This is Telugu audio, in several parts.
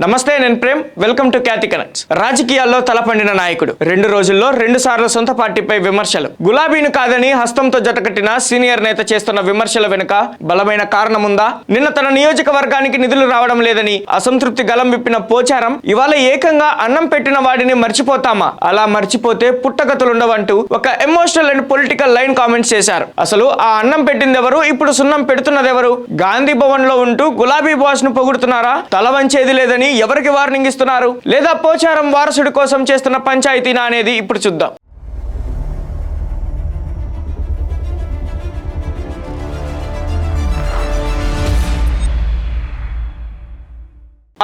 నమస్తే, నేను Prem. Welcome to Khyati connects. రాజకీయాల్లో తలపండిన నాయకుడు 2 రోజుల్లో 2 సార్లు సొంత పార్టీపై విమర్శలు. గులాబీని కాదని హస్తంతో జతకట్టిన సీనియర్ నేత చేస్తున్న విమర్శల వెనుక బలమైన కారణముందా? నిన్న తన నియోజకవర్గానికి నిధులు రావడం లేదని అసంతృప్తి గలం విప్పిన పోచారం ఇవాళ ఏకంగా అన్నం పెట్టిన వాడిని మర్చిపోతామా, అలా మర్చిపోతే పుట్టగతులుండవంటూ ఒక emotional and political line comments చేశారు. అసలు ఆ అన్నం పెట్టిందెవరు, ఇప్పుడు సున్నం పెడుతున్నదెవరు? గాంధీ భవన్ లో ఉంటూ గులాబీ బాస్ ను పొగుడుతున్నారా? తల వంచేది లేదని ఎవరికి వార్నింగ్ ఇస్తున్నారు? లేదా పోచారం వారసుడి కోసం చేస్తున్న పంచాయతీనా అనేది ఇప్పుడు చూద్దాం.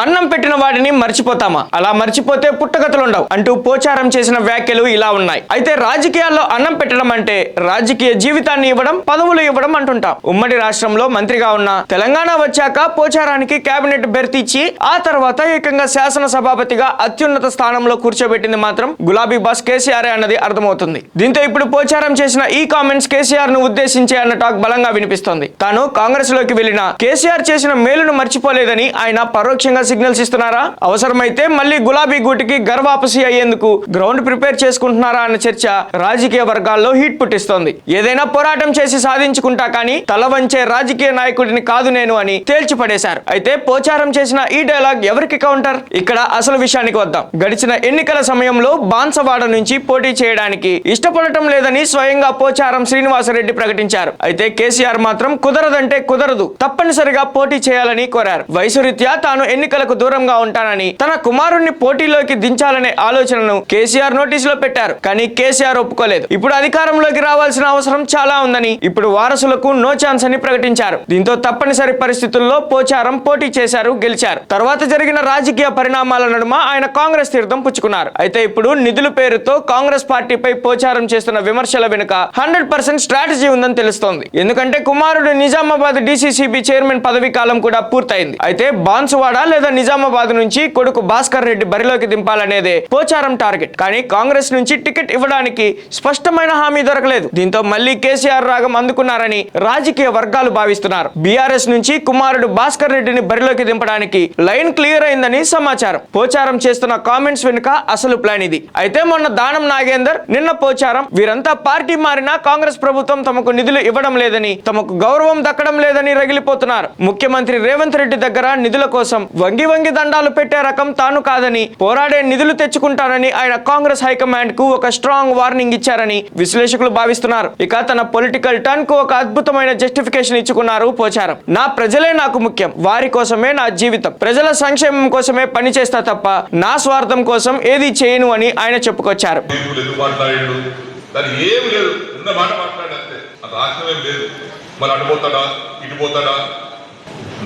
అన్నం పెట్టిన వాడిని మర్చిపోతామా, అలా మర్చిపోతే పుట్టగతులుండవు అంటూ పోచారం చేసిన వ్యాఖ్యలు ఇలా ఉన్నాయి. అయితే రాజకీయాల్లో అన్నం పెట్టడం అంటే రాజకీయ జీవితాన్ని ఇవ్వడం, పదవులు ఇవ్వడం అంటుంటాం. ఉమ్మడి రాష్ట్రంలో మంత్రిగా ఉన్న తెలంగాణ వచ్చాక పోచారానికి కేబినెట్ బెర్త్ ఇచ్చి ఆ తర్వాత ఏకంగా శాసన సభాపతిగా అత్యున్నత స్థానంలో కూర్చోబెట్టింది మాత్రం గులాబీ బాస్ కేసీఆర్ అన్నది అర్థమవుతుంది. దీంతో ఇప్పుడు పోచారం చేసిన ఈ కామెంట్స్ కేసీఆర్ ను ఉద్దేశించే అన్న టాక్ బలంగా వినిపిస్తోంది. తాను కాంగ్రెస్ లోకి వెళ్లిన కేసీఆర్ చేసిన మేలును మర్చిపోలేదని ఆయన పరోక్షంగా సిగ్నల్స్ ఇస్తున్నారా? అవసరమైతే మళ్ళీ గులాబీ గూటికి గర్వాపసి అయ్యేందుకు గ్రౌండ్ ప్రిపేర్ చేసుకుంటున్నారా అన్న చర్చ రాజకీయ వర్గాల్లో హీట్ పుట్టిస్తోంది. ఏదైనా పోరాటం చేసి సాధించుకుంటా కానీ తల వంచే రాజకీయ నాయకుడిని కాదు నేను అని తేల్చి పడేశారు. అయితే పోచారం చేసిన ఈ డైలాగ్ ఎవరికి కౌంటర్? ఇక్కడ అసలు విషయానికి వద్దాం. గడిచిన ఎన్నికల సమయంలో బాన్సవాడ నుంచి పోటీ చేయడానికి ఇష్టపడటం లేదని స్వయంగా పోచారం శ్రీనివాసరెడ్డి ప్రకటించారు. అయితే కేసీఆర్ మాత్రం కుదరదంటే కుదరదు, తప్పనిసరిగా పోటీ చేయాలని కోరారు. వయసు రీత్యా తాను ఎన్నికలకు దూరంగా ఉంటానని తన కుమారుణ్ణి పోటీలోకి దించాలనే ఆలోచనను కేసీఆర్ నోటీసులో పెట్టారు. కానీ కేసీఆర్ ఒప్పుకోలేదు. ఇప్పుడు అధికారంలోకి రావాల్సిన అవసరం చాలా ఉందని, ఇప్పుడు వారసులకు నో ఛాన్స్ అని ప్రకటించారు. దీంతో తప్పనిసరి పరిస్థితుల్లో పోచారం పోటీ చేశారు, గెలిచారు. తర్వాత జరిగిన రాజకీయ పరిణామాల నడుమ ఆయన కాంగ్రెస్ తీర్థం పుచ్చుకున్నారు. అయితే ఇప్పుడు నిధుల పేరుతో కాంగ్రెస్ పార్టీపై పోచారం చేస్తున్న విమర్శల వెనుక 100% స్ట్రాటజీ ఉందని తెలుస్తోంది. ఎందుకంటే కుమారుడు నిజామాబాద్ DCCB చైర్మన్ పదవీ కాలం కూడా పూర్తయింది. అయితే బాన్సువాడ లేదా నిజామాబాద్ నుంచి కొడుకు భాస్కర్ రెడ్డి బరిలోకి దింపాలనేదే పోచారం టార్గెట్. కానీ కాంగ్రెస్ నుంచి టికెట్ ఇవ్వడానికి స్పష్టమైన హామీ దొరకలేదు. దీంతో మళ్ళీ కేసీఆర్ రాగం అందుకున్నారని రాజకీయ వర్గాలు భావిస్తున్నారు. బీఆర్ఎస్ నుంచి కుమారుడు భాస్కర్ రెడ్డిని బరిలోకి దింపడానికి లైన్ క్లియర్ అయిందని సమాచారం. పోచారం చేస్తున్న కామెంట్స్ వెనుక అసలు ప్లాన్ ఇది. అయితే మొన్న దానం నాగేందర్, నిన్న పోచారం వీరంతా పార్టీ మారినా కాంగ్రెస్ ప్రభుత్వం తమకు నిధులు ఇవ్వడం లేదని, తమకు గౌరవం దక్కడం లేదని రగిలిపోతున్నారు. ముఖ్యమంత్రి రేవంత్ రెడ్డి దగ్గర నిధుల కోసం వంగి దండాలు పెట్టే రకం తాను కాదని, పోరాడే నిధులు తెచ్చుకుంటానని ఆయన కాంగ్రెస్ హైకమాండ్ కు ఒక స్ట్రాంగ్ వార్నింగ్ ఇచ్చారని విశ్లేషకులు భావిస్తున్నారు. ఇక తన పొలిటికల్ టర్న్ కు ఒక అద్భుతమైన జస్టిఫికేషన్ ఇచ్చుకున్నారు పోచారం. నా ప్రజలే నాకు ముఖ్యం, వారి కోసమే నా జీవితం, ప్రజల సంక్షేమం కోసమే పనిచేస్తా తప్ప నా స్వార్థం కోసం ఏది చేయను అని ఆయన చెప్పుకొచ్చారు.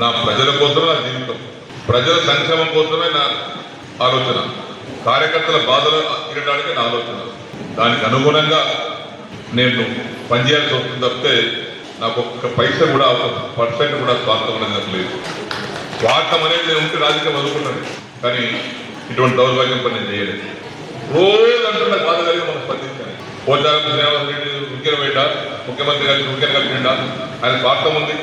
నా ప్రజల కోసమే నా జీవితం, ప్రజల సంక్షేమం కోసమే నా ఆలోచన, కార్యకర్తల బాధలు తీరడానికి నా ఆలోచన. దానికి అనుగుణంగా నేను పనిచేయాల్సి వస్తుంది తప్పితే నాకు ఒక్క పైసా కూడా, ఒక % కూడా స్వార్థం అనేది లేదు. స్వార్థం అనేది నేను ఉంటే రాజకీయం అనుకుంటాను, కానీ ఇటువంటి దౌర్భాగ్యం పని నేను చేయలేదు. రోజు అంటున్న బాధ కలిగి మనం స్పందించాలి. పోచారం శ్రీనివాసరెడ్డి ఉరికెన వేట, ముఖ్యమంత్రి గారికి ఉరికెన కలిపిండా, ఆయన స్వార్థం ఉంది.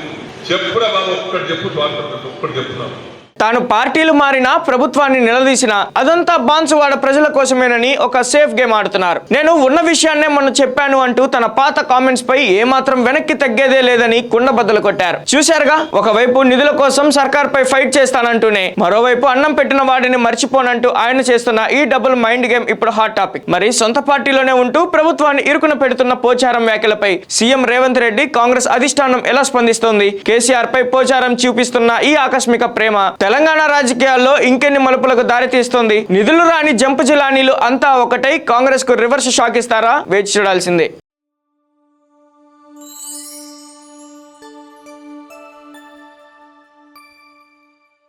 చెప్పురా బాబు, ఒక్కటి చెప్పు, స్వార్థం ఒక్కటి చెప్తున్నాను. తాను పార్టీలు మారినా ప్రభుత్వాన్ని నిలదీసిన అదంతా బాన్సువాడ ప్రజల కోసమేనని ఒక సేఫ్ గేమ్ ఆడుతున్నారు. నేను ఉన్న విషయాన్నే మొన్న చెప్పాను అంటూ తన పాత కామెంట్స్ పై ఏమాత్రం వెనక్కి తగ్గేదే లేదని కుండబద్దలు కొట్టారు. చూశారుగా, ఒకవైపు నిధుల కోసం సర్కార్ పై ఫైట్ చేస్తానంటూనే మరోవైపు అన్నం పెట్టిన వాడిని మర్చిపోనంటూ ఆయన చేస్తున్న ఈ డబుల్ మైండ్ గేమ్ ఇప్పుడు హాట్ టాపిక్. మరి సొంత పార్టీలోనే ఉంటూ ప్రభుత్వాన్ని ఇరుకున పెడుతున్న పోచారం వ్యాఖ్యలపై సీఎం రేవంత్ రెడ్డి, కాంగ్రెస్ అధిష్టానం ఎలా స్పందిస్తోంది? కేసీఆర్ పై పోచారం చూపిస్తున్న ఈ ఆకస్మిక ప్రేమ తెలంగాణ రాజకీయాల్లో ఇంకెన్ని మలుపులకు దారితీస్తోంది? నిధులు రాని జంపు జిలానీలు అంతా ఒకటై కాంగ్రెస్ కు రివర్స్ షాక్ ఇస్తారా? వేచి చూడాల్సిందే.